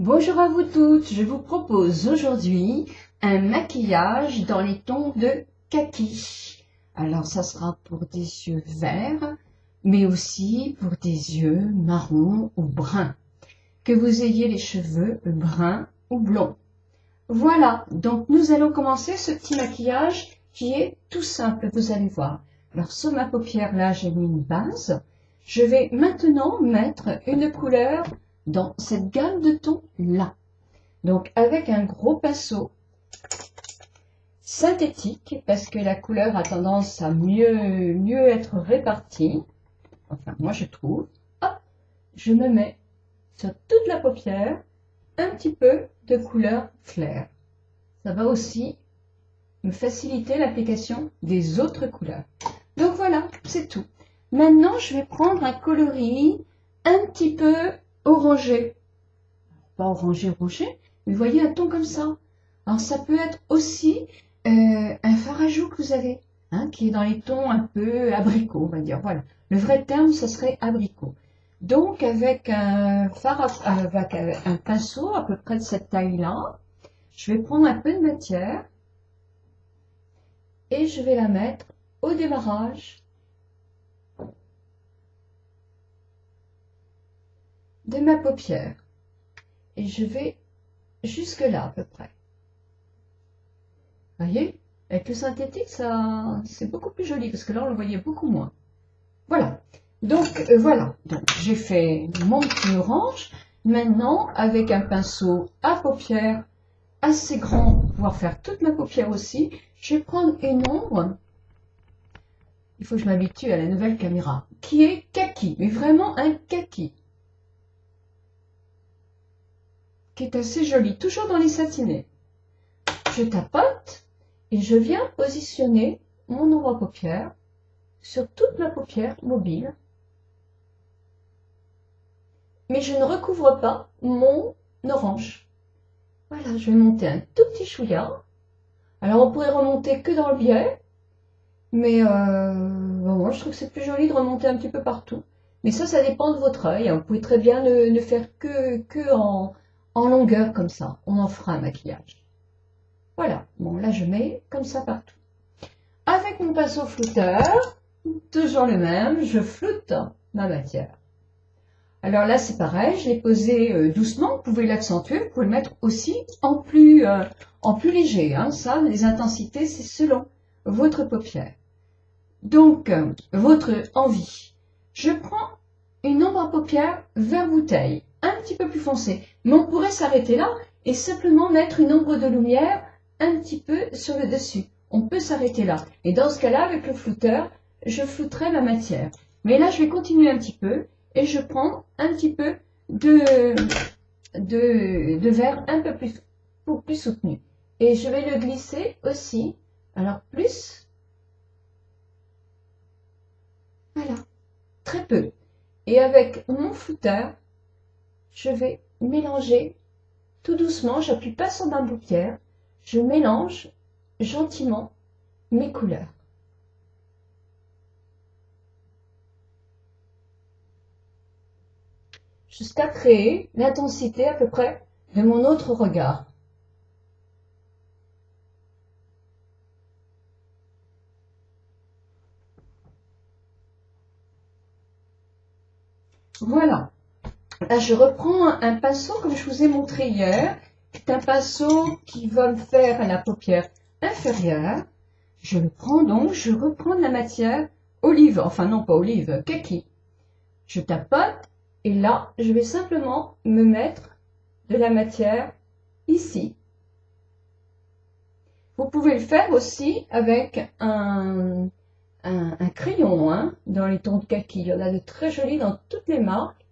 Bonjour à vous toutes, je vous propose aujourd'hui un maquillage dans les tons de kaki. Alors ça sera pour des yeux verts, mais aussi pour des yeux marrons ou bruns. Que vous ayez les cheveux bruns ou blonds. Voilà, donc nous allons commencer ce petit maquillage qui est tout simple, vous allez voir. Alors sur ma paupière là, j'ai mis une base. Je vais maintenant mettre une couleur dans cette gamme de tons là. Donc avec un gros pinceau synthétique, parce que la couleur a tendance à mieux être répartie. Enfin, moi je trouve. Hop, je me mets sur toute la paupière un petit peu de couleur claire. Ça va aussi me faciliter l'application des autres couleurs. Donc voilà, c'est tout. Maintenant, je vais prendre un coloris un petit peu orangé. Pas orangé, mais vous voyez un ton comme ça. Alors ça peut être aussi un fard à joues que vous avez, hein, qui est dans les tons un peu abricot, on va dire. Voilà, le vrai terme, ce serait abricot. Donc avec un avec un pinceau à peu près de cette taille-là, je vais prendre un peu de matière et je vais la mettre au démarrage de ma paupière. Et je vais jusque là à peu près. Vous voyez, avec le synthétique, ça, c'est beaucoup plus joli parce que là, on le voyait beaucoup moins. Voilà. Donc, voilà. Donc, j'ai fait mon petit orange. Maintenant, avec un pinceau à paupières assez grand pour pouvoir faire toute ma paupière aussi, je vais prendre une ombre. Il faut que je m'habitue à la nouvelle caméra, qui est kaki, mais vraiment un kaki, qui est assez joli, toujours dans les satinés. Je tapote et je viens positionner mon ombre à paupières sur toute ma paupière mobile. Mais je ne recouvre pas mon orange. Voilà, je vais monter un tout petit chouïa. Alors on pourrait remonter que dans le biais, mais moi je trouve que c'est plus joli de remonter un petit peu partout. Mais ça dépend de votre œil. Vous pouvez très bien ne faire que en longueur comme ça. On en fera un maquillage. Voilà, bon là je mets comme ça partout. Avec mon pinceau flouteur, toujours le même, je floute ma matière. Alors là c'est pareil, je l'ai posé doucement, vous pouvez l'accentuer, vous pouvez le mettre aussi en plus léger. Hein. Ça, les intensités, c'est selon votre paupière. Donc, votre envie. Je prends une ombre à paupières vert bouteille, un petit peu plus foncé, mais on pourrait s'arrêter là et simplement mettre une ombre de lumière un petit peu sur le dessus. On peut s'arrêter là. Et dans ce cas-là, avec le flouteur, je flouterai la matière. Mais là, je vais continuer un petit peu et je prends un petit peu de vert un peu plus soutenu. Et je vais le glisser aussi. Alors, plus. Voilà. Très peu. Et avec mon flouteur, je vais mélanger tout doucement. J'appuie pas sur ma paupière. Je mélange gentiment mes couleurs. Jusqu'à créer l'intensité à peu près de mon autre regard. Voilà. Là, je reprends un pinceau comme je vous ai montré hier. C'est un pinceau qui va me faire la paupière inférieure. Je le prends donc, je reprends de la matière olive, enfin non pas olive, kaki. Je tapote et là, je vais simplement me mettre de la matière ici. Vous pouvez le faire aussi avec un crayon, hein, dans les tons de kaki. Il y en a de très jolis dans toutes les marques.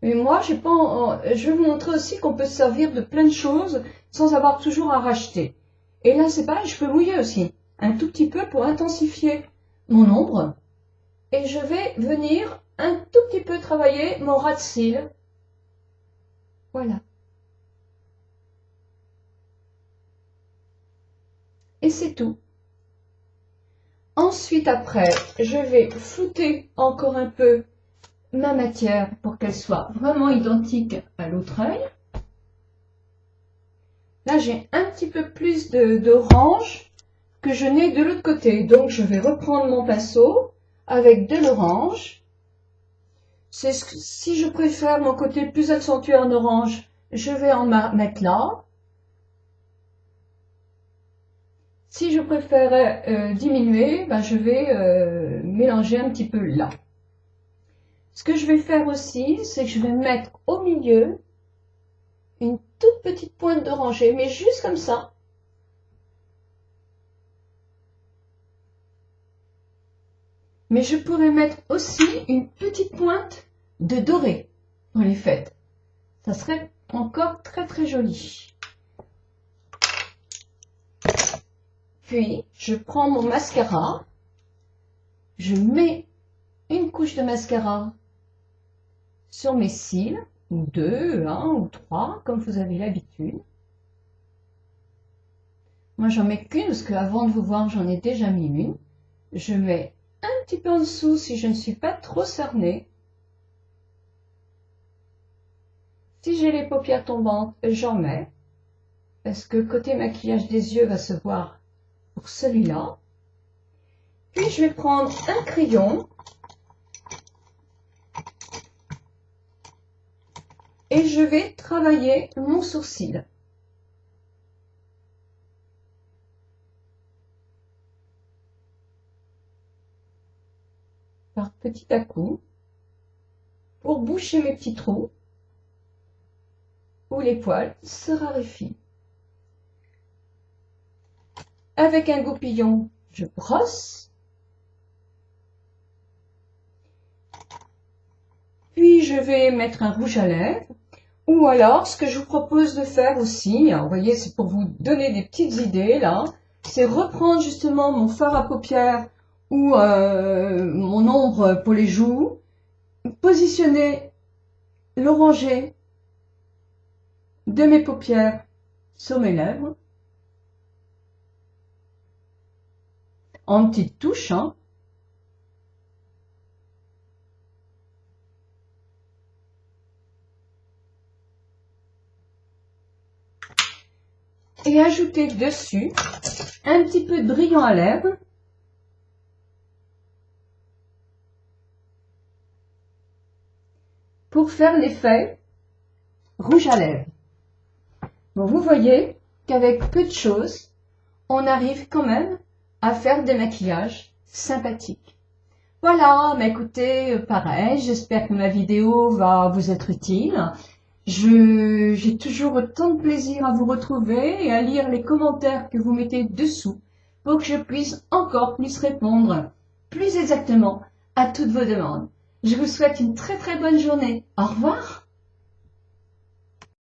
Mais moi, je vais vous montrer aussi qu'on peut se servir de plein de choses sans avoir toujours à racheter. Et là, c'est pareil, je peux mouiller aussi, un tout petit peu pour intensifier mon ombre. Et je vais venir un tout petit peu travailler mon ras de cils. Voilà. Et c'est tout. Ensuite, après, je vais flouter encore un peu ma matière pour qu'elle soit vraiment identique à l'autre œil. Là, j'ai un petit peu plus d'orange que je n'ai de l'autre côté. Donc, je vais reprendre mon pinceau avec de l'orange. Si je préfère mon côté plus accentué en orange, je vais en mettre là. Si je préfère diminuer, ben, je vais mélanger un petit peu là. Ce que je vais faire aussi, c'est que je vais mettre au milieu une toute petite pointe d'oranger, mais juste comme ça. Mais je pourrais mettre aussi une petite pointe de doré dans les fêtes. Ça serait encore très très joli. Puis, je prends mon mascara. Je mets une couche de mascara sur mes cils, ou deux, un ou trois, comme vous avez l'habitude. Moi, j'en mets qu'une, parce qu'avant de vous voir, j'en ai déjà mis une. Je mets un petit peu en dessous si je ne suis pas trop cernée. Si j'ai les paupières tombantes, j'en mets, parce que côté maquillage des yeux va se voir pour celui-là. Puis, je vais prendre un crayon et je vais travailler mon sourcil. Par petit à coup, pour boucher mes petits trous où les poils se raréfient. Avec un goupillon, je brosse. Puis je vais mettre un rouge à lèvres. Ou alors, ce que je vous propose de faire aussi, vous voyez, c'est pour vous donner des petites idées là, c'est reprendre justement mon fard à paupières ou mon ombre pour les joues, positionner l'orangé de mes paupières sur mes lèvres, en petites touches, hein. Et ajouter dessus un petit peu de brillant à lèvres. Pour faire l'effet rouge à lèvres. Bon, vous voyez qu'avec peu de choses, on arrive quand même à faire des maquillages sympathiques. Voilà, mais écoutez, pareil, j'espère que ma vidéo va vous être utile. J'ai toujours autant de plaisir à vous retrouver et à lire les commentaires que vous mettez dessous pour que je puisse encore plus répondre plus exactement à toutes vos demandes. Je vous souhaite une très très bonne journée. Au revoir.